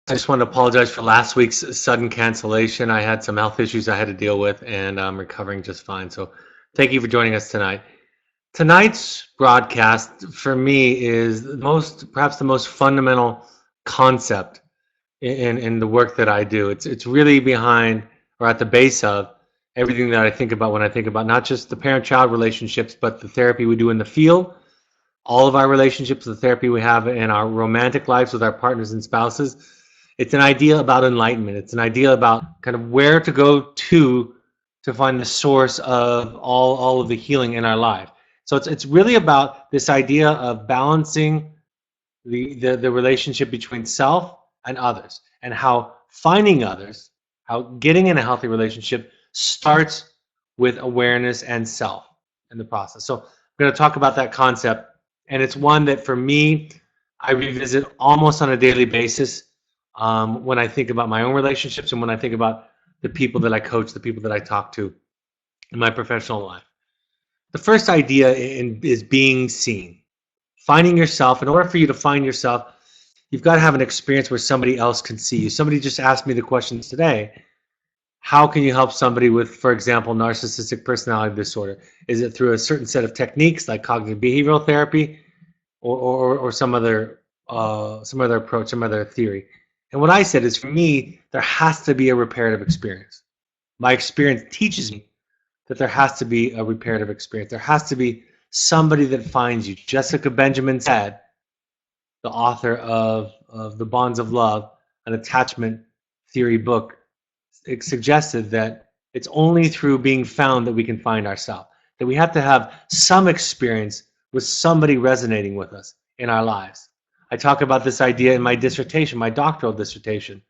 I just want to apologize for last week's sudden cancellation. I had some health issues I had to deal with, and I'm recovering just fine. So, thank you for joining us tonight. Tonight's broadcast for me is perhaps the most fundamental concept in the work that I do. It's really behind or at the base of everything that I think about when I think about not just the parent-child relationships, but the therapy we do in the field, all of our relationships, the therapy we have in our romantic lives with our partners and spouses. It's an idea about enlightenment. It's an idea about kind of where to go to find the source of all of the healing in our life. So it's really about this idea of balancing the relationship between self and others, and how finding others, how getting in a healthy relationship starts with awareness and self in the process. So I'm going to talk about that concept, and it's one that for me I revisit almost on a daily basis when I think about my own relationships and when I think about the people that I coach, the people that I talk to in my professional life. The first idea is being seen. Finding yourself. In order for you to find yourself, you've got to have an experience where somebody else can see you. Somebody just asked me the questions today. How can you help somebody with, for example, narcissistic personality disorder? Is it through a certain set of techniques like cognitive behavioral therapy, or some other approach, some other theory? And what I said is, for me, there has to be a reparative experience. My experience teaches me that there has to be a reparative experience. There has to be somebody that finds you. Jessica Benjamin said, the author of The Bonds of Love, an attachment theory book, it suggested that it's only through being found that we can find ourselves, that we have to have some experience with somebody resonating with us in our lives. I talk about this idea in my dissertation, my doctoral dissertation,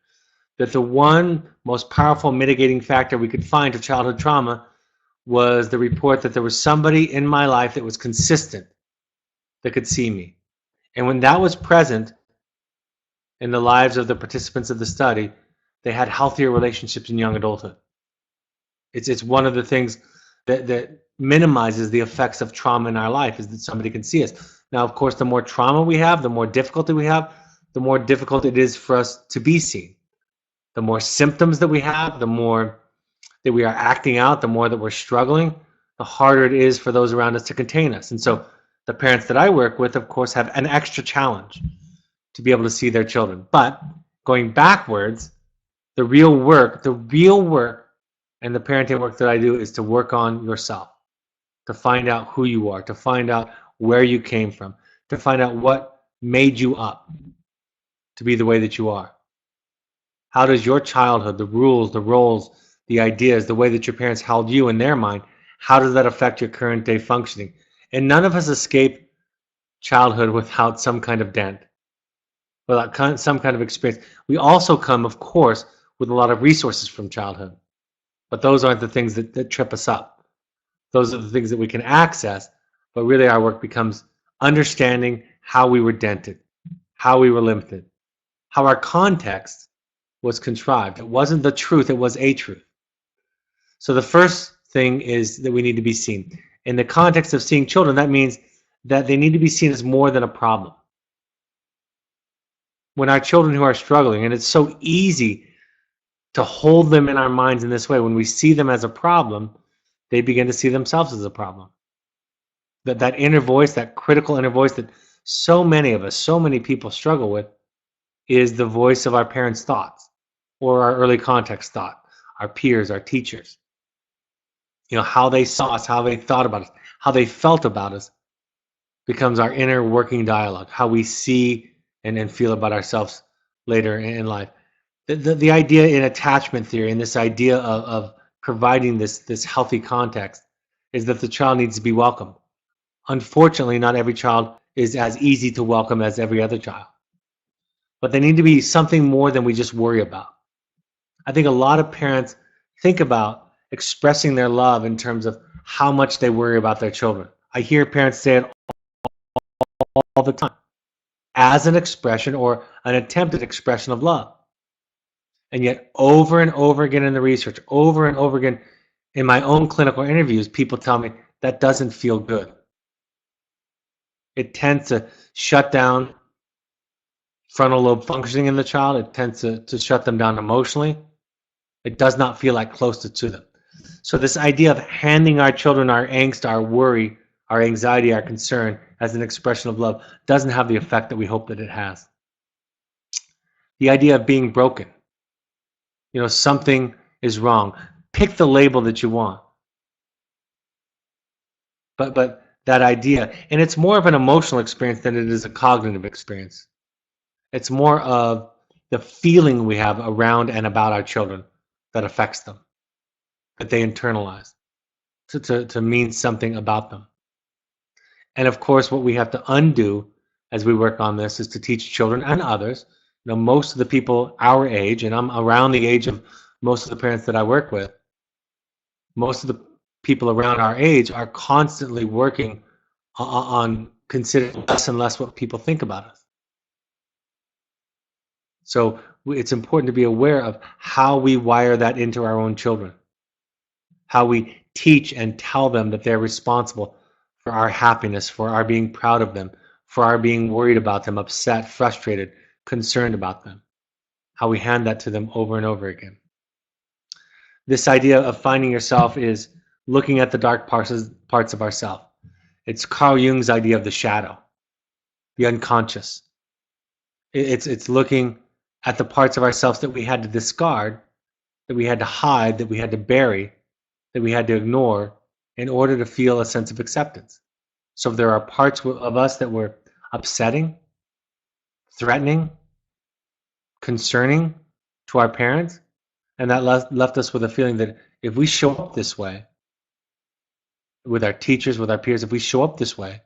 that the one most powerful mitigating factor we could find to childhood trauma was the report that there was somebody in my life that was consistent, that could see me. And when that was present in the lives of the participants of the study, they had healthier relationships in young adulthood. It's one of the things that minimizes the effects of trauma in our life, is that somebody can see us. Now, of course, the more trauma we have, the more difficulty we have, the more difficult it is for us to be seen. The more symptoms that we have, the more that we are acting out, the more that we're struggling, the harder it is for those around us to contain us. And so the parents that I work with, of course, have an extra challenge to be able to see their children. But going backwards, the real work and the parenting work that I do is to work on yourself, to find out who you are, to find out where you came from, to find out what made you up to be the way that you are. How does your childhood, the rules, the roles, the ideas, the way that your parents held you in their mind, how does that affect your current day functioning? And none of us escape childhood without some kind of dent, without some kind of experience. We also come, of course, with a lot of resources from childhood. But those aren't the things that trip us up. Those are the things that we can access, but really our work becomes understanding how we were dented, how we were limited, how our context was contrived. It wasn't the truth, it was a truth. So the first thing is that we need to be seen. In the context of seeing children, that means that they need to be seen as more than a problem. When our children who are struggling, and it's so easy to hold them in our minds in this way, when we see them as a problem, they begin to see themselves as a problem. That inner voice, that critical inner voice that so many of us, so many people struggle with, is the voice of our parents' thoughts, or our early context thought, our peers, our teachers. You know, how they saw us, how they thought about us, how they felt about us becomes our inner working dialogue, how we see and feel about ourselves later in life. The idea in attachment theory, and this idea of providing this healthy context, is that the child needs to be welcomed. Unfortunately, not every child is as easy to welcome as every other child. But they need to be something more than we just worry about. I think a lot of parents think about expressing their love in terms of how much they worry about their children. I hear parents say it all the time as an expression or an attempted expression of love. And yet over and over again in the research, over and over again in my own clinical interviews, people tell me that doesn't feel good. It tends to shut down frontal lobe functioning in the child. It tends to shut them down emotionally. It does not feel like closeness to them. So this idea of handing our children our angst, our worry, our anxiety, our concern as an expression of love doesn't have the effect that we hope that it has. The idea of being broken. Something is wrong. Pick the label that you want. But that idea, and it's more of an emotional experience than it is a cognitive experience. It's more of the feeling we have around and about our children that affects them, that they internalize to mean something about them. And of course, what we have to undo as we work on this is to teach children and others. Most of the people our age, and I'm around the age of most of the parents that I work with, most of the people around our age are constantly working on considering less and less what people think about us. So it's important to be aware of how we wire that into our own children, how we teach and tell them that they're responsible for our happiness, for our being proud of them, for our being worried about them, upset, frustrated, concerned about them, how we hand that to them over and over again. This idea of finding yourself is looking at the dark parts of ourselves. It's Carl Jung's idea of the shadow, the unconscious. It's looking at the parts of ourselves that we had to discard, that we had to hide, that we had to bury, that we had to ignore in order to feel a sense of acceptance. So if there are parts of us that were upsetting, threatening, concerning to our parents, and that left us with a feeling that if we show up this way, with our teachers, with our peers, if we show up this way,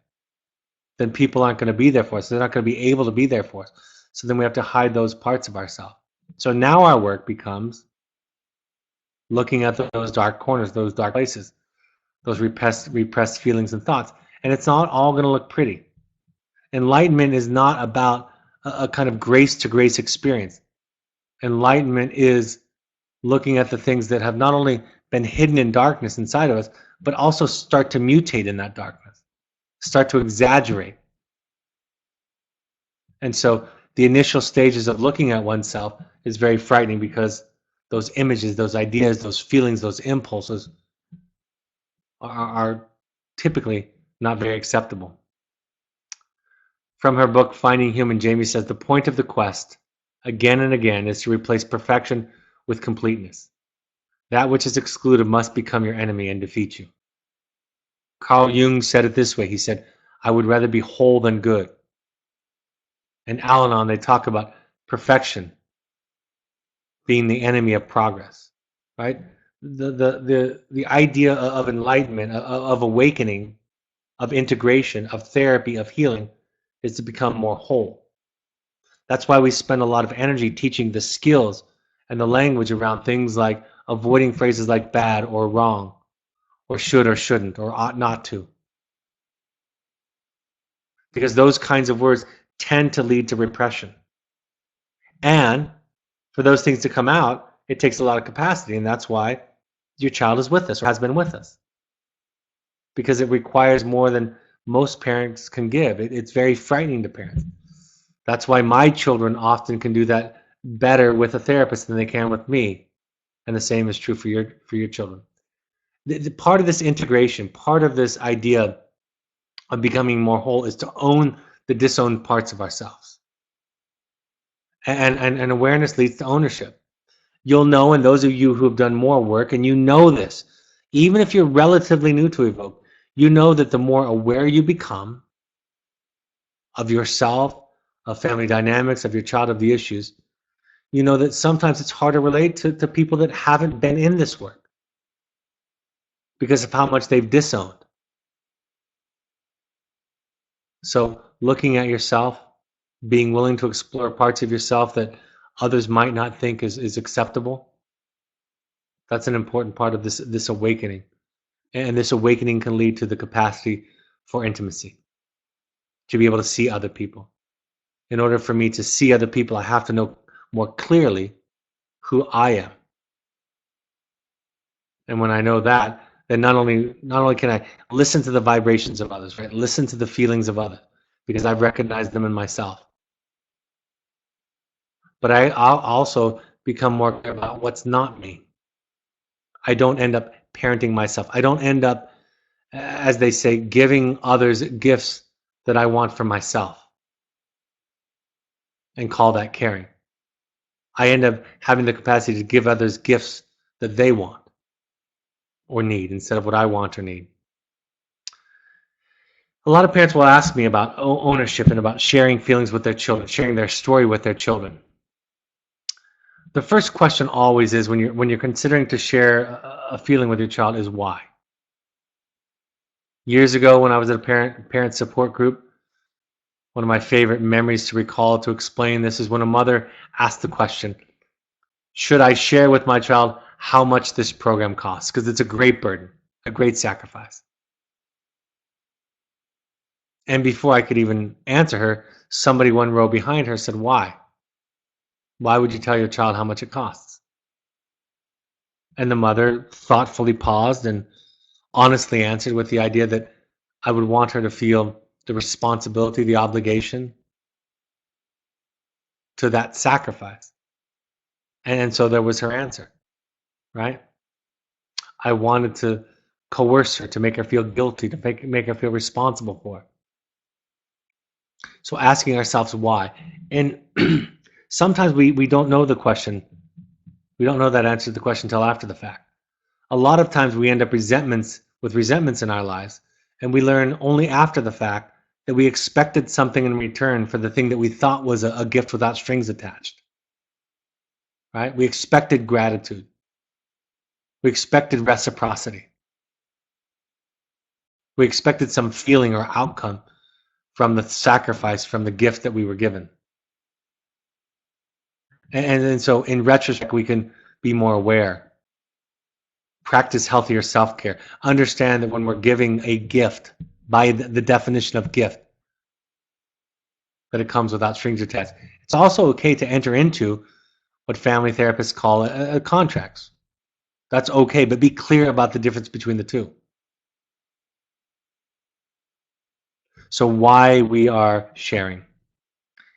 then people aren't going to be there for us. They're not going to be able to be there for us. So then we have to hide those parts of ourselves. So now our work becomes looking at those dark corners, those dark places, those repressed feelings and thoughts. And it's not all going to look pretty. Enlightenment is not about a kind of grace to grace experience. Enlightenment is looking at the things that have not only been hidden in darkness inside of us, but also start to mutate in that darkness, start to exaggerate. And so the initial stages of looking at oneself is very frightening because those images, those ideas, those feelings, those impulses are typically not very acceptable. From her book, Finding Human, Jamie says, the point of the quest, again and again, is to replace perfection with completeness. That which is excluded must become your enemy and defeat you. Carl Jung said it this way. He said, I would rather be whole than good. In Al-Anon, they talk about perfection being the enemy of progress, right? The idea of enlightenment, of awakening, of integration, of therapy, of healing, is to become more whole. That's why we spend a lot of energy teaching the skills and the language around things like avoiding phrases like bad or wrong, or should or shouldn't, or ought not to. Because those kinds of words tend to lead to repression. And for those things to come out, it takes a lot of capacity, and that's why your child is with us or has been with us. Because it requires more than most parents can give. It's very frightening to parents. That's why my children often can do that better with a therapist than they can with me. And the same is true for your children. The part of this integration, part of this idea of becoming more whole is to own the disowned parts of ourselves. And awareness leads to ownership. You'll know, and those of you who have done more work, and you know this, even if you're relatively new to Evoke, you know that the more aware you become of yourself, of family dynamics, of your child, of the issues, you know that sometimes it's hard to relate to people that haven't been in this work because of how much they've disowned. So looking at yourself, being willing to explore parts of yourself that others might not think is acceptable, that's an important part of this awakening. And this awakening can lead to the capacity for intimacy, to be able to see other people. In order for me to see other people, I have to know more clearly who I am. And when I know that, then not only can I listen to the vibrations of others, right? Listen to the feelings of others, because I've recognized them in myself. but I'll also become more clear about what's not me. I don't end up parenting myself. I don't end up, as they say, giving others gifts that I want for myself and call that caring. I end up having the capacity to give others gifts that they want or need instead of what I want or need. A lot of parents will ask me about ownership and about sharing feelings with their children, sharing their story with their children. The first question always is when you're considering to share a feeling with your child is why. Years ago, when I was at a parent support group, one of my favorite memories to recall to explain this is when a mother asked the question, should I share with my child how much this program costs? Because it's a great burden, a great sacrifice. And before I could even answer her, somebody one row behind her said, why? Why would you tell your child how much it costs? And the mother thoughtfully paused and honestly answered with the idea that I would want her to feel the responsibility, the obligation to that sacrifice. And so there was her answer, right? I wanted to coerce her, to make her feel guilty, to make her feel responsible for it. So asking ourselves why. And sometimes we don't know the question. We don't know that answer to the question until after the fact. A lot of times we end up with resentments in our lives, and we learn only after the fact that we expected something in return for the thing that we thought was a gift without strings attached. Right? We expected gratitude. We expected reciprocity. We expected some feeling or outcome from the sacrifice, from the gift that we were given. And so in retrospect, we can be more aware, practice healthier self-care, understand that when we're giving a gift, by the definition of gift, that it comes without strings attached. It's also okay to enter into what family therapists call contracts. That's okay, but be clear about the difference between the two. So why we are sharing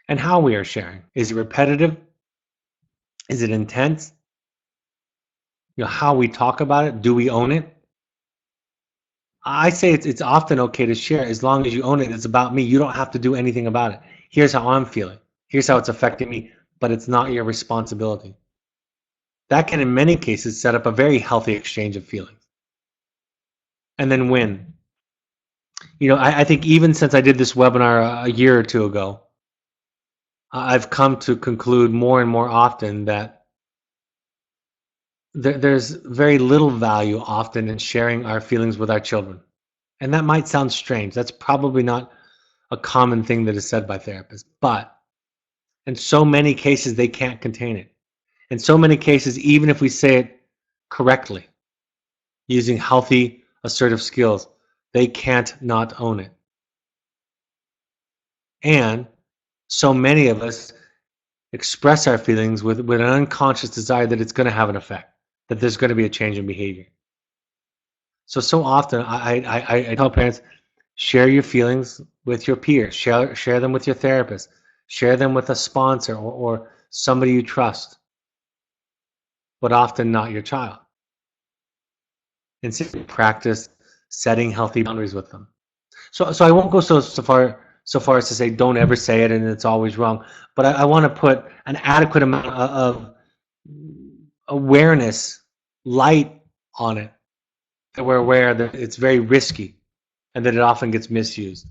and how we are sharing. Is it repetitive? Is it intense? How we talk about it, do we own it? I say it's often okay to share as long as you own it. It's about me. You don't have to do anything about it. Here's how I'm feeling. Here's how it's affecting me, but it's not your responsibility. That can, in many cases, set up a very healthy exchange of feelings. And then win. I think even since I did this webinar a year or two ago, I've come to conclude more and more often that there's very little value often in sharing our feelings with our children. And that might sound strange. That's probably not a common thing that is said by therapists. But in so many cases, they can't contain it. In so many cases, even if we say it correctly, using healthy, assertive skills, they can't not own it. And so many of us express our feelings with an unconscious desire that it's going to have an effect, that there's going to be a change in behavior. So often I tell parents, share your feelings with your peers, share them with your therapist, share them with a sponsor or somebody you trust, but often not your child. And simply practice setting healthy boundaries with them. So I won't go so far as to say don't ever say it and it's always wrong, but I want to put an adequate amount of awareness, light on it, that we're aware that it's very risky and that it often gets misused.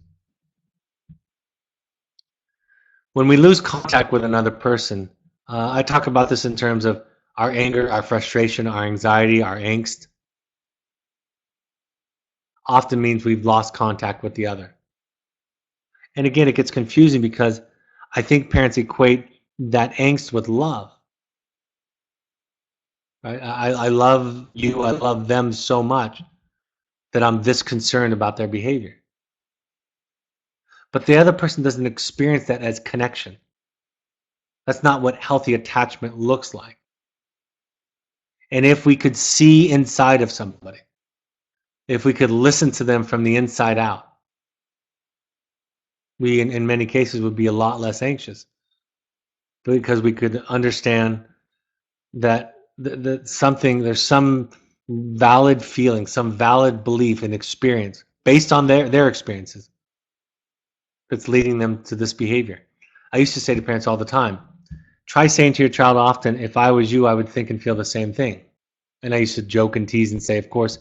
When we lose contact with another person, I talk about this in terms of our anger, our frustration, our anxiety, our angst. Often means we've lost contact with the other. And again, it gets confusing because I think parents equate that angst with love. Right? I love you, I love them so much that I'm this concerned about their behavior. But the other person doesn't experience that as connection. That's not what healthy attachment looks like. And if we could see inside of somebody, if we could listen to them from the inside out, we in many cases would be a lot less anxious because we could understand that there's some valid feeling, some valid belief and experience based on their experiences that's leading them to this behavior. I used to say to parents all the time, try saying to your child often, if I was you, I would think and feel the same thing. And I used to joke and tease and say, of course,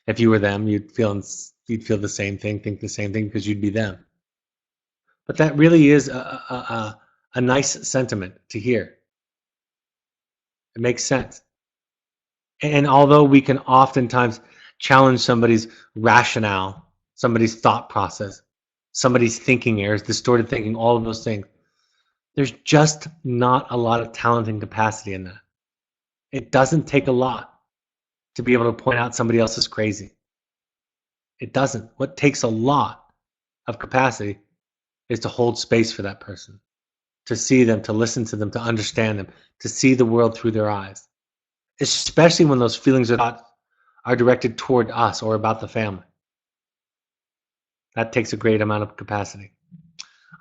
if you were them, you'd feel the same thing, think the same thing, because you'd be them. But that really is a nice sentiment to hear. It makes sense. And although we can oftentimes challenge somebody's rationale, somebody's thought process, somebody's thinking errors, distorted thinking, all of those things, there's just not a lot of talent and capacity in that. It doesn't take a lot to be able to point out somebody else is crazy. It doesn't. What takes a lot of capacity is to hold space for that person, to see them, to listen to them, to understand them, to see the world through their eyes, especially when those feelings are directed toward us or about the family. That takes a great amount of capacity.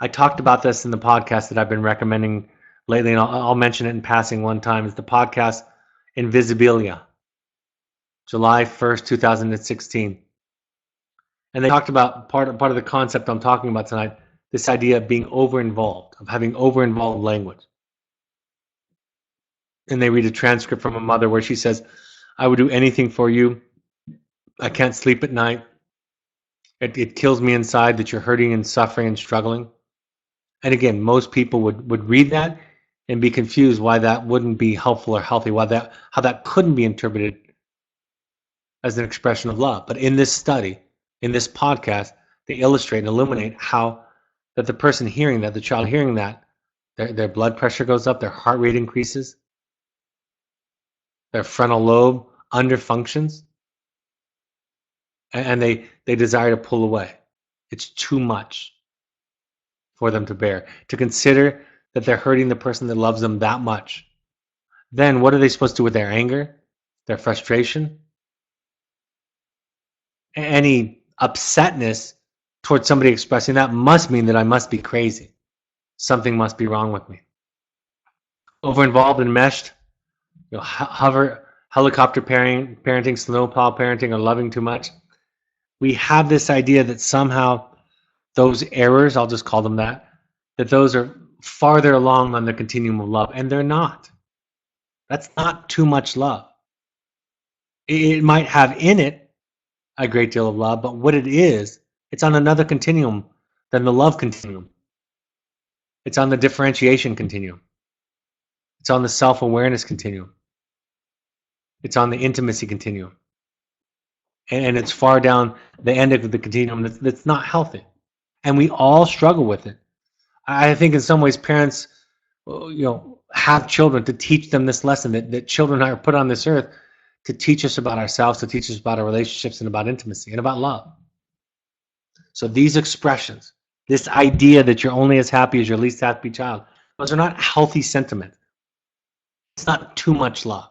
I talked about this in the podcast that I've been recommending lately, and I'll mention it in passing one time. It's the podcast Invisibilia, July 1st, 2016. And they talked about part of the concept I'm talking about tonight, this idea of being over-involved, of having over-involved language. And they read a transcript from a mother where she says, I would do anything for you. I can't sleep at night. It kills me inside that you're hurting and suffering and struggling. And again, most people would read that and be confused why that wouldn't be helpful or healthy, how that couldn't be interpreted as an expression of love. But in this study, in this podcast, they illustrate and illuminate how that the person hearing that, the child hearing that, their blood pressure goes up, their heart rate increases, their frontal lobe underfunctions, and they desire to pull away. It's too much for them to bear, to consider that they're hurting the person that loves them that much. Then what are they supposed to do with their anger, their frustration, any upsetness towards somebody expressing that? Must mean that I must be crazy. Something must be wrong with me. Over-involved and meshed, helicopter parenting, snowplow parenting, or loving too much. We have this idea that somehow those errors, I'll just call them that those are farther along on the continuum of love, and they're not. That's not too much love. It might have in it a great deal of love, but what it is, it's on another continuum than the love continuum. It's on the differentiation continuum. It's on the self-awareness continuum. It's on the intimacy continuum. And it's far down the end of the continuum that's not healthy. And we all struggle with it. I think in some ways parents, have children to teach them this lesson that children are put on this earth to teach us about ourselves, to teach us about our relationships and about intimacy and about love. So these expressions, this idea that you're only as happy as your least happy child, those are not healthy sentiments. It's not too much love.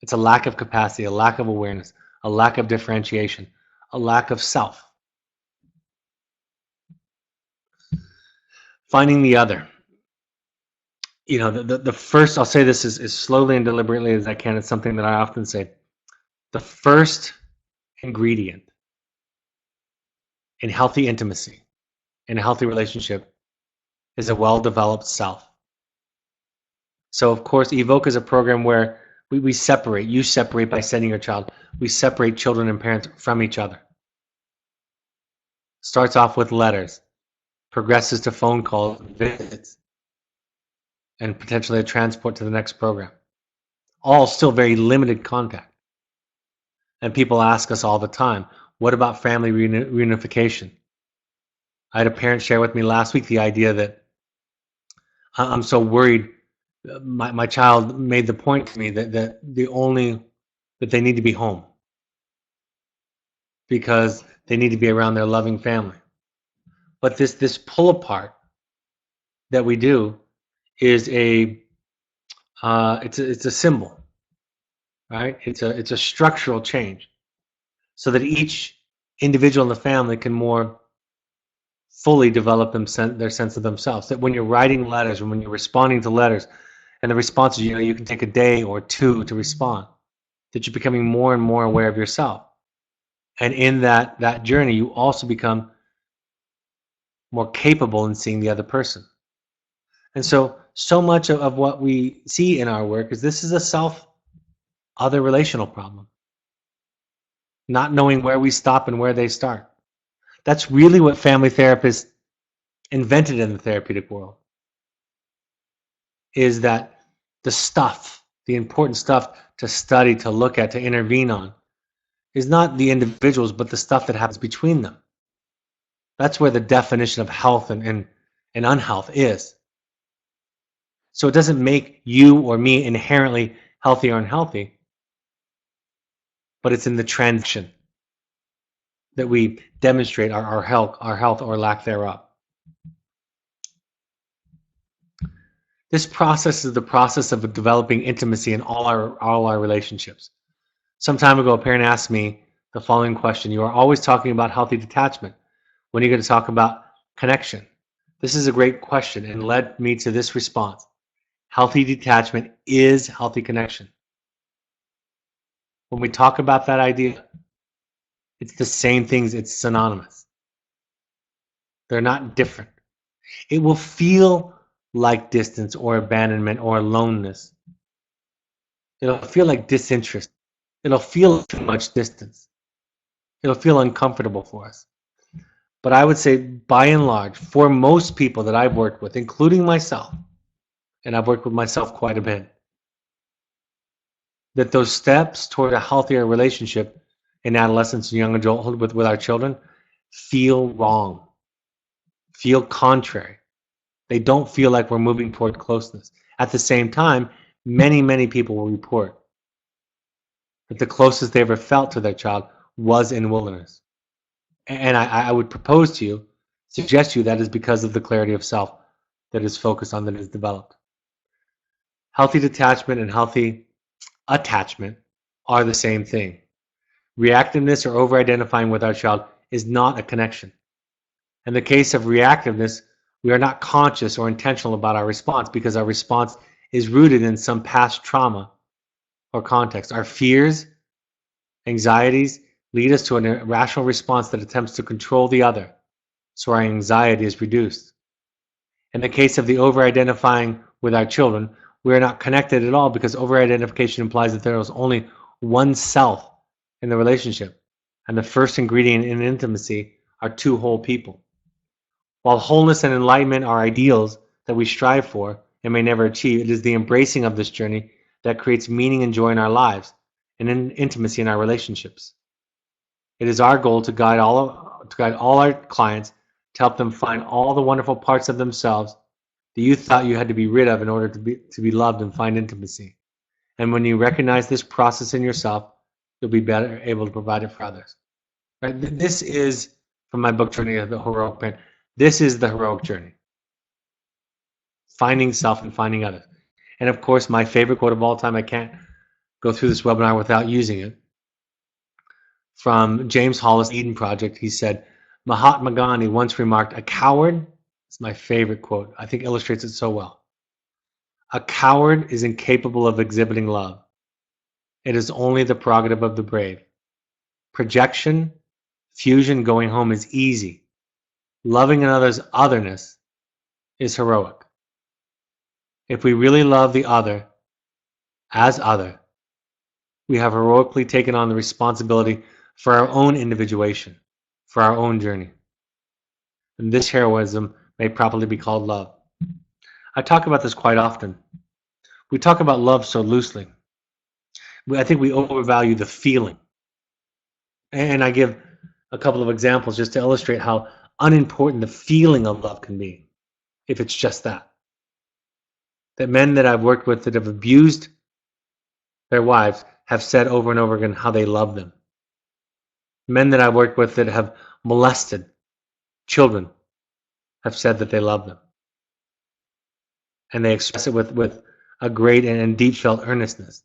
It's a lack of capacity, a lack of awareness, a lack of differentiation, a lack of self. Finding the other. The first, I'll say this as slowly and deliberately as I can. It's something that I often say. The first ingredient in healthy intimacy, in a healthy relationship, is a well-developed self. So, of course, Evoke is a program where we separate. You separate by sending your child. We separate children and parents from each other. Starts off with letters, progresses to phone calls, visits, and potentially a transport to the next program. All still very limited contact. And people ask us all the time, what about family reunification? I had a parent share with me last week the idea that I'm so worried. My child made the point to me that they need to be home because they need to be around their loving family. But this pull apart that we do is it's a symbol, right? It's a structural change, so that each individual in the family can more fully develop their sense of themselves. That when you're writing letters and when you're responding to letters, and the responses, you can take a day or two to respond, that you're becoming more and more aware of yourself. And in that journey, you also become more capable in seeing the other person. And so much of what we see in our work is this is a self-other relational problem. Not knowing where we stop and where they start. That's really what family therapists invented in the therapeutic world, is that the important stuff to study, to look at, to intervene on, is not the individuals, but the stuff that happens between them. That's where the definition of health and unhealth is. So it doesn't make you or me inherently healthy or unhealthy, but it's in the transition that we demonstrate our health or lack thereof. This process is the process of developing intimacy in all our relationships. Some time ago, a parent asked me the following question: "You are always talking about healthy detachment. When are you going to talk about connection?" This is a great question and led me to this response: healthy detachment is healthy connection. When we talk about that idea, it's the same things, it's synonymous. They're not different. It will feel like distance or abandonment or aloneness. It'll feel like disinterest. It'll feel too much distance. It'll feel uncomfortable for us. But I would say, by and large, for most people that I've worked with, including myself, and I've worked with myself quite a bit, that those steps toward a healthier relationship in adolescence and young adulthood with our children feel wrong, feel contrary. They don't feel like we're moving toward closeness. At the same time, many people will report that the closest they ever felt to their child was in wilderness. And I would propose to you, suggest to you, that is because of the clarity of self that is focused on, that is developed. Healthy detachment and healthy attachment are the same thing. Reactiveness or over-identifying with our child is not a connection. In the case of reactiveness, we are not conscious or intentional about our response because our response is rooted in some past trauma or context. Our fears, anxieties lead us to an irrational response that attempts to control the other, so our anxiety is reduced. In the case of the over-identifying with our children, we are not connected at all because over-identification implies that there is only one self in the relationship, and the first ingredient in intimacy are two whole people. While wholeness and enlightenment are ideals that we strive for and may never achieve, it is the embracing of this journey that creates meaning and joy in our lives and in intimacy in our relationships. It is our goal to guide all our clients, to help them find all the wonderful parts of themselves that you thought you had to be rid of in order to be loved and find intimacy. And when you recognize this process in yourself, you'll be better able to provide it for others. Right? This is, from my book, Journey of the Heroic Parent, this is the heroic journey. Finding self and finding others. And of course, my favorite quote of all time, I can't go through this webinar without using it. From James Hollis' Eden Project, he said, Mahatma Gandhi once remarked, "A coward," it's my favorite quote, I think illustrates it so well. "A coward is incapable of exhibiting love. It is only the prerogative of the brave. Projection, fusion, going home is easy. Loving another's otherness is heroic. If we really love the other as other, we have heroically taken on the responsibility for our own individuation, for our own journey. And this heroism may properly be called love." I talk about this quite often. We talk about love so loosely. I think we overvalue the feeling. And I give a couple of examples just to illustrate how unimportant the feeling of love can be, if it's just that. That men that I've worked with that have abused their wives have said over and over again how they love them. Men that I've worked with that have molested children have said that they love them. And they express it with a great and deep felt earnestness.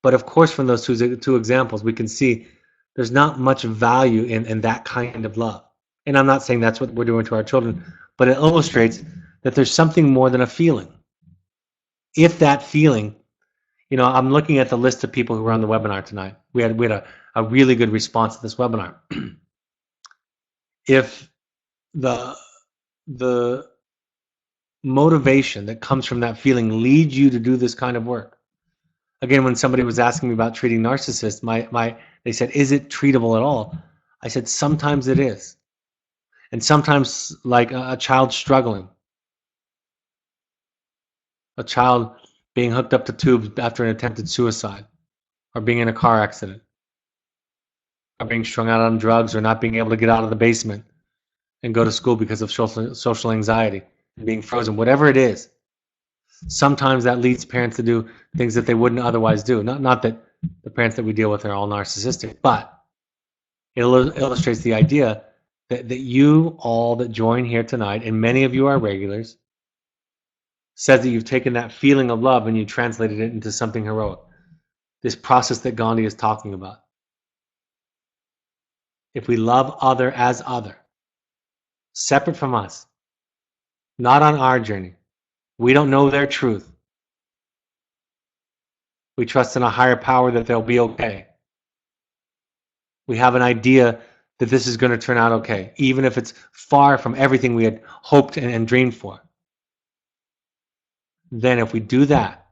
But of course, from those two examples, we can see there's not much value in that kind of love. And I'm not saying that's what we're doing to our children, but it illustrates that there's something more than a feeling. If that feeling, I'm looking at the list of people who were on the webinar tonight. We had a really good response to this webinar. If the motivation that comes from that feeling leads you to do this kind of work. Again, when somebody was asking me about treating narcissists, they said, is it treatable at all? I said, sometimes it is. And sometimes, like a child struggling, a child being hooked up to tubes after an attempted suicide, or being in a car accident, or being strung out on drugs, or not being able to get out of the basement and go to school because of social anxiety and being frozen, whatever it is. Sometimes that leads parents to do things that they wouldn't otherwise do. Not that the parents that we deal with are all narcissistic, but it illustrates the idea that you all that join here tonight, and many of you are regulars, says that you've taken that feeling of love and you translated it into something heroic. This process that Gandhi is talking about. If we love other as other, separate from us, not on our journey, we don't know their truth. We trust in a higher power that they'll be okay. We have an idea that this is going to turn out okay, even if it's far from everything we had hoped and dreamed for. Then if we do that,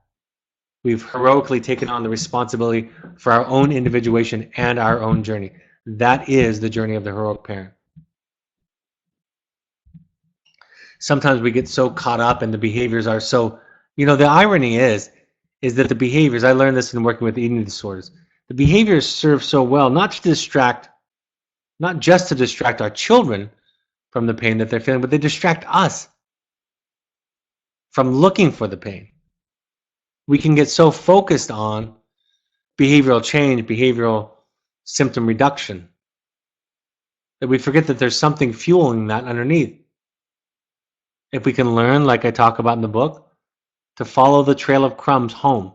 we've heroically taken on the responsibility for our own individuation and our own journey. That is the journey of the heroic parent. Sometimes we get so caught up and the behaviors are so, the irony is that the behaviors, I learned this in working with eating disorders, the behaviors serve so well, not just to distract our children from the pain that they're feeling, but they distract us from looking for the pain. We can get so focused on behavioral change, behavioral symptom reduction, that we forget that there's something fueling that underneath. If we can learn, like I talk about in the book, to follow the trail of crumbs home,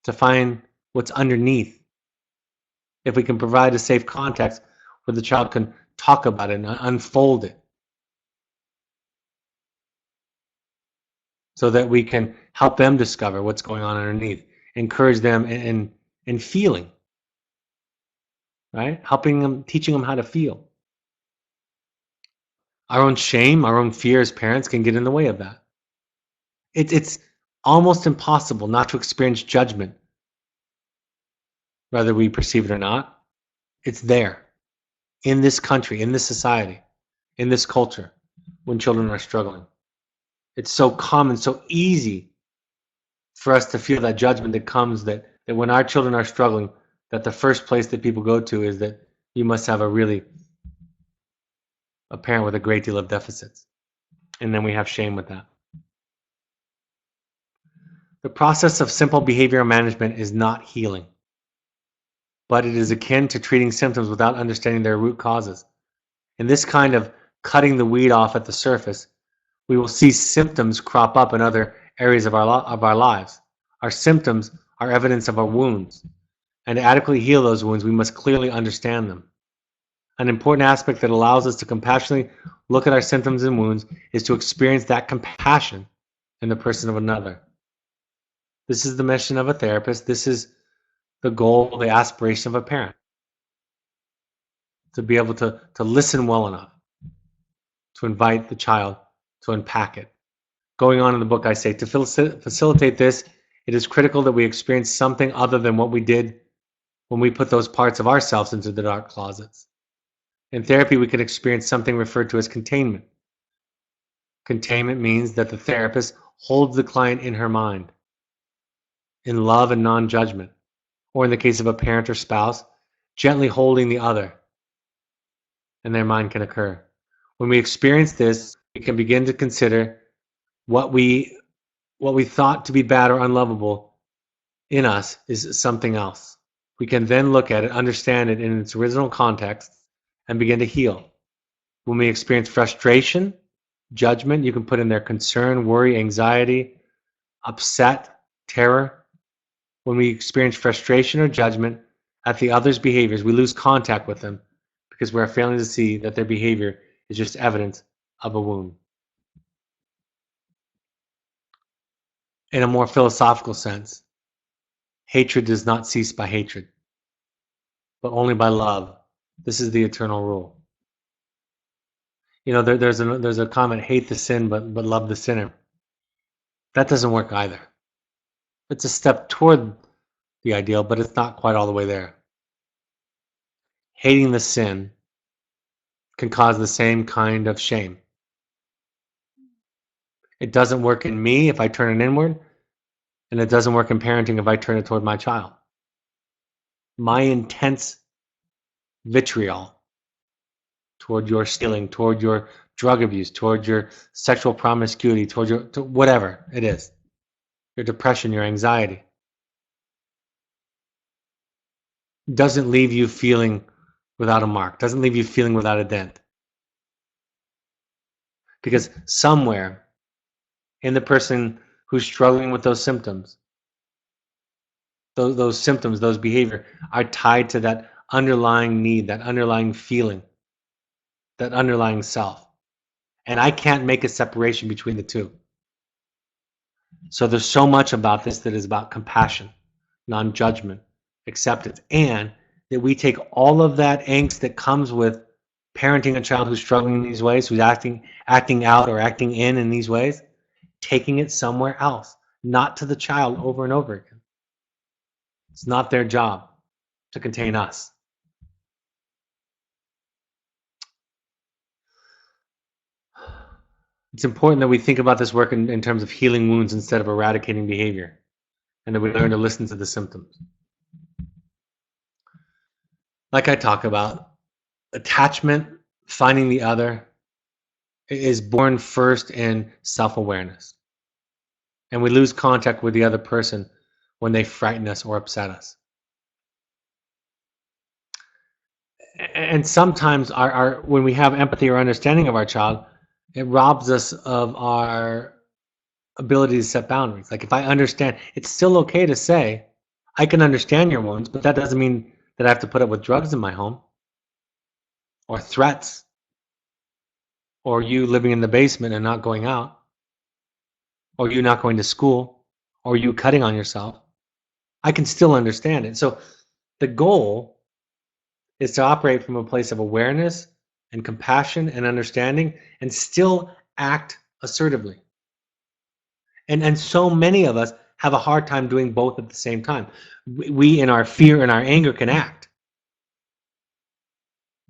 to find what's underneath. If we can provide a safe context where the child can talk about it and unfold it, so that we can help them discover what's going on underneath, encourage them in feeling, right? Helping them, teaching them how to feel. Our own shame, our own fear as parents can get in the way of that. It's almost impossible not to experience judgment, whether we perceive it or not. It's there, in this country, in this society, in this culture, when children are struggling. It's so common, so easy for us to feel that judgment that comes that when our children are struggling, that the first place that people go to is that you must have a parent with a great deal of deficits. And then we have shame with that. The process of simple behavioral management is not healing, but it is akin to treating symptoms without understanding their root causes. In this kind of cutting the weed off at the surface, we will see symptoms crop up in other areas of our lives. Our symptoms are evidence of our wounds, and to adequately heal those wounds, we must clearly understand them. An important aspect that allows us to compassionately look at our symptoms and wounds is to experience that compassion in the person of another. This is the mission of a therapist. This is the goal, the aspiration of a parent. To be able to listen well enough to invite the child to unpack it. Going on in the book, I say, to facilitate this, it is critical that we experience something other than what we did when we put those parts of ourselves into the dark closets. In therapy, we can experience something referred to as containment. Containment means that the therapist holds the client in her mind, in love and non-judgment, or in the case of a parent or spouse, gently holding the other, and their mind can occur. When we experience this, we can begin to consider what we thought to be bad or unlovable in us is something else. We can then look at it, understand it in its original context, and begin to heal. When we experience frustration, judgment, you can put in there concern, worry, anxiety, upset, terror. When we experience frustration or judgment at the other's behaviors, we lose contact with them because we're failing to see that their behavior is just evidence of a wound. In a more philosophical sense, hatred does not cease by hatred, but only by love. This is the eternal rule. There's a comment: hate the sin, but love the sinner. That doesn't work either. It's a step toward the ideal, but it's not quite all the way there. Hating the sin can cause the same kind of shame. It doesn't work in me if I turn it inward, and it doesn't work in parenting if I turn it toward my child. My intense vitriol toward your stealing, toward your drug abuse, toward your sexual promiscuity, toward whatever it is, your depression, your anxiety, doesn't leave you feeling without a mark, doesn't leave you feeling without a dent. Because somewhere in the person who's struggling with those symptoms, those symptoms, those behavior are tied to that underlying need, that underlying feeling, that underlying self. And I can't make a separation between the two. So there's so much about this that is about compassion, non-judgment, acceptance, and that we take all of that angst that comes with parenting a child who's struggling in these ways, who's acting out or acting in these ways, taking it somewhere else, not to the child over and over again. It's not their job to contain us. It's important that we think about this work in terms of healing wounds instead of eradicating behavior, and that we learn to listen to the symptoms. Like I talk about, attachment, finding the other, is born first in self-awareness. And we lose contact with the other person when they frighten us or upset us. And sometimes when we have empathy or understanding of our child, it robs us of our ability to set boundaries. Like if I understand, it's still okay to say, I can understand your wounds, but that doesn't mean that I have to put up with drugs in my home, or threats, or you living in the basement and not going out, or you not going to school, or you cutting on yourself. I can still understand it. So the goal is to operate from a place of awareness and compassion and understanding, and still act assertively. And so many of us have a hard time doing both at the same time. We in our fear and our anger can act,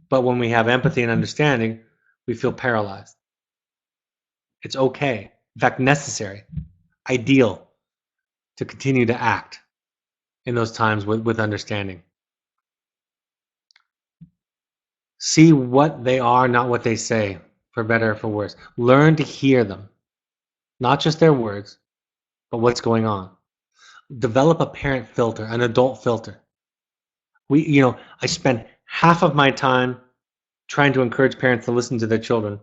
but when we have empathy and understanding, we feel paralyzed. It's okay, in fact necessary, ideal, to continue to act in those times with understanding. See what they are, not what they say, for better or for worse. Learn to hear them, not just their words, but what's going on. Develop a parent filter, an adult filter. I spend half of my time trying to encourage parents to listen to their children,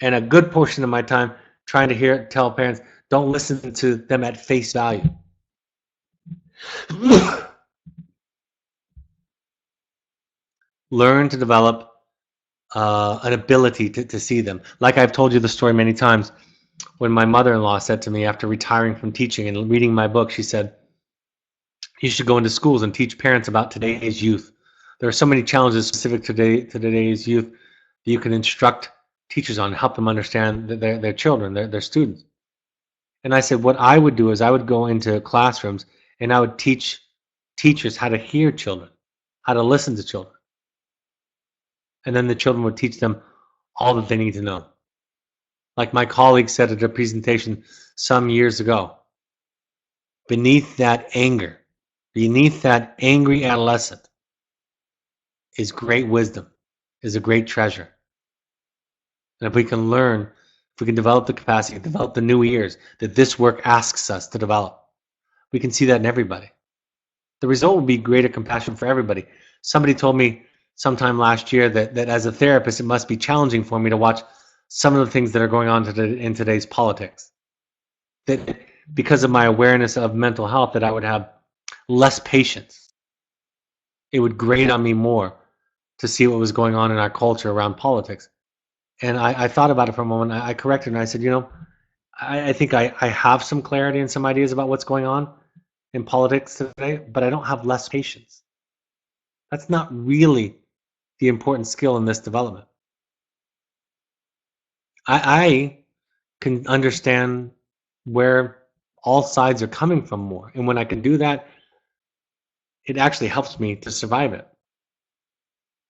and a good portion of my time trying to tell parents, don't listen to them at face value. Learn to develop an ability to see them. Like I've told you the story many times, when my mother-in-law said to me after retiring from teaching and reading my book, she said, you should go into schools and teach parents about today's youth. There are so many challenges specific to today's youth that you can instruct teachers on, help them understand their children, their students. And I said, what I would do is I would go into classrooms and I would teach teachers how to hear children, how to listen to children. And then the children would teach them all that they need to know. Like my colleague said at a presentation some years ago, beneath that anger, beneath that angry adolescent is great wisdom, is a great treasure. And if we can learn, if we can develop the capacity, develop the new ears that this work asks us to develop, we can see that in everybody. The result will be greater compassion for everybody. Somebody told me sometime last year that as a therapist, it must be challenging for me to watch some of the things that are going on in today's politics. That because of my awareness of mental health, that I would have less patience. It would grate on me more to see what was going on in our culture around politics. And I thought about it for a moment. I corrected and I said, I think I have some clarity and some ideas about what's going on in politics today, but I don't have less patience. That's not really the important skill in this development. I can understand where all sides are coming from more. And when I can do that, it actually helps me to survive it,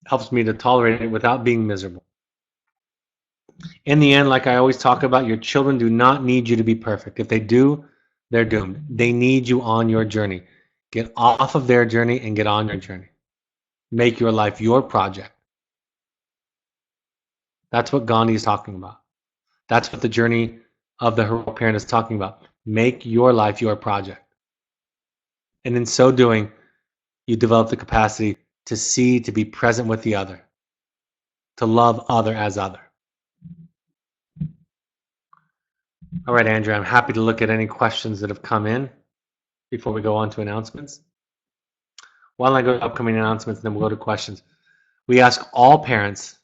helps me to tolerate it without being miserable. In the end, like I always talk about, your children do not need you to be perfect. If they do, they're doomed. They need you on your journey. Get off of their journey and get on your journey. Make your life your project. That's what Gandhi is talking about. That's what the journey of the heroic parent is talking about. Make your life your project. And in so doing, you develop the capacity to see, to be present with the other, to love other as other. All right, Andrew, I'm happy to look at any questions that have come in before we go on to announcements. Why don't I go to upcoming announcements and then we'll go to questions. We ask all parents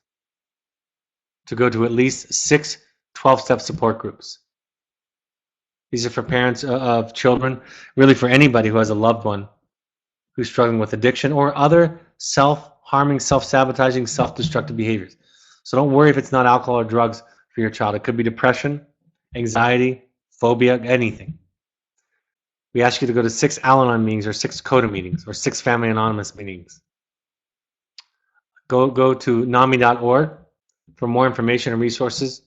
to go to at least 6 12-step support groups. These are for parents of children, really for anybody who has a loved one who's struggling with addiction or other self-harming, self-sabotaging, self-destructive behaviors. So don't worry if it's not alcohol or drugs for your child. It could be depression, anxiety, phobia, anything. We ask you to go to 6 Al-Anon meetings or 6 CODA meetings or 6 Family Anonymous meetings. Go to NAMI.org for more information and resources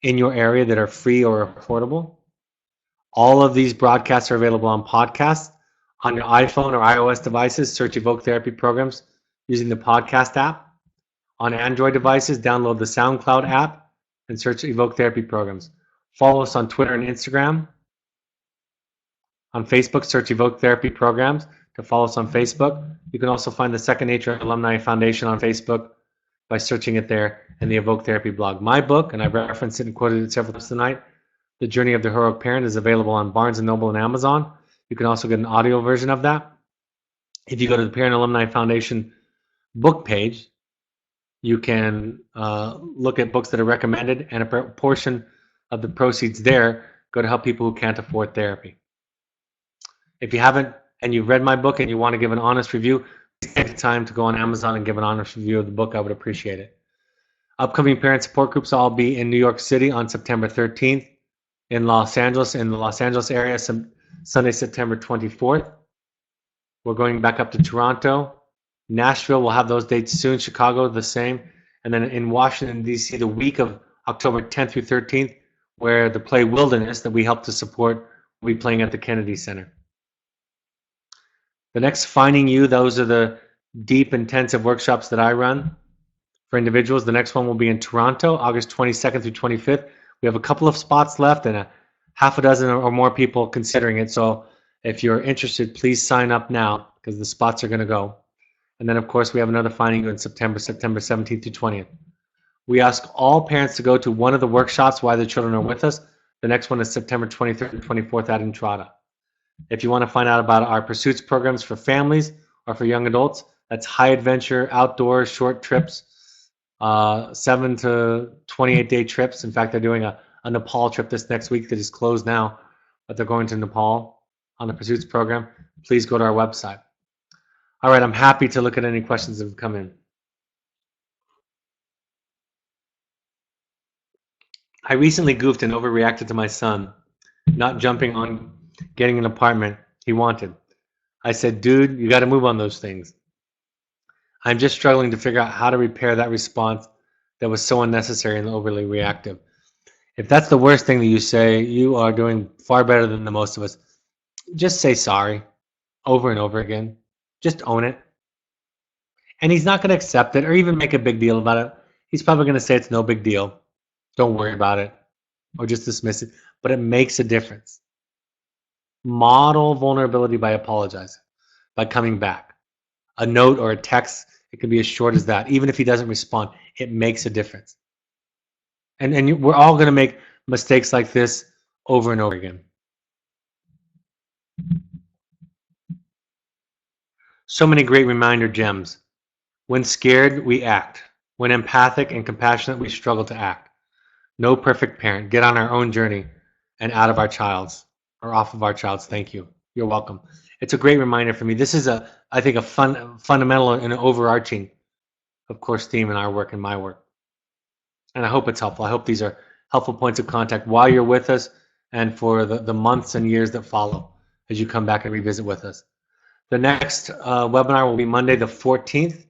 in your area that are free or affordable. All of these broadcasts are available on podcasts on your iPhone or iOS devices. Search Evoke Therapy Programs using the podcast app. On Android devices, download the SoundCloud app and search Evoke Therapy Programs. Follow us on Twitter and Instagram. On Facebook, search Evoke Therapy Programs to follow us on Facebook. You can also find the Second Nature Alumni Foundation on Facebook by searching it there and the Evoke Therapy blog. My book, and I've referenced it and quoted it several times tonight, The Journey of the Heroic Parent, is available on Barnes & Noble and Amazon. You can also get an audio version of that. If you go to the Parent Alumni Foundation book page, you can look at books that are recommended, and a portion of the proceeds there go to help people who can't afford therapy. If you haven't and you've read my book and you want to give an honest review, please take the time to go on Amazon and give an honest review of the book. I would appreciate it. Upcoming parent support groups, I'll be in New York City on September 13th, in Los Angeles, in the Los Angeles area, Sunday, September 24th. We're going back up to Toronto. Nashville, we'll have those dates soon. Chicago, the same. And then in Washington, D.C., the week of October 10th through 13th, where the play Wilderness that we help to support will be playing at the Kennedy Center. The next Finding You, those are the deep, intensive workshops that I run for individuals. The next one will be in Toronto, August 22nd through 25th. We have a couple of spots left and a half a dozen or more people considering it. So if you're interested, please sign up now because the spots are going to go. And then, of course, we have another Finding You in September 17th to 20th. We ask all parents to go to one of the workshops while their children are with us. The next one is September 23rd and 24th at Entrada. If you want to find out about our Pursuits programs for families or for young adults, that's high adventure, outdoor, short trips, 7 to 28-day trips. In fact, they're doing a Nepal trip this next week that is closed now, but they're going to Nepal on the Pursuits program. Please go to our website. All right, I'm happy to look at any questions that have come in. I recently goofed and overreacted to my son not jumping on getting an apartment he wanted. I said, dude, you got to move on those things. I'm just struggling to figure out how to repair that response that was so unnecessary and overly reactive. If that's the worst thing that you say, you are doing far better than the most of us. Just say sorry over and over again. Just own it. And he's not going to accept it or even make a big deal about it. He's probably going to say it's no big deal. Don't worry about it or just dismiss it. But it makes a difference. Model vulnerability by apologizing, by coming back. A note or a text, it can be as short as that. Even if he doesn't respond, it makes a difference. And we're all going to make mistakes like this over and over again. So many great reminder gems. When scared, we act. When empathic and compassionate, we struggle to act. No perfect parent. Get on our own journey and out of our child's or off of our child's. Thank you. You're welcome. It's a great reminder for me. This is I think, a fundamental and an overarching, of course, theme in our work and my work. And I hope it's helpful. I hope these are helpful points of contact while you're with us and for the months and years that follow as you come back and revisit with us. The next webinar will be Monday the 14th,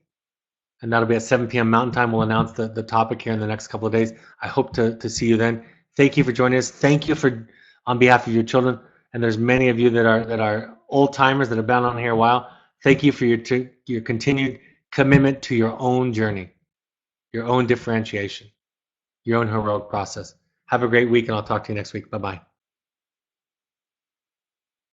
and that'll be at 7 p.m. Mountain Time. We'll announce the topic here in the next couple of days. I hope to see you then. Thank you for joining us. Thank you for, on behalf of your children, and there's many of you that are old timers that have been on here a while. Thank you for your continued commitment to your own journey, your own differentiation, your own heroic process. Have a great week, and I'll talk to you next week. Bye-bye.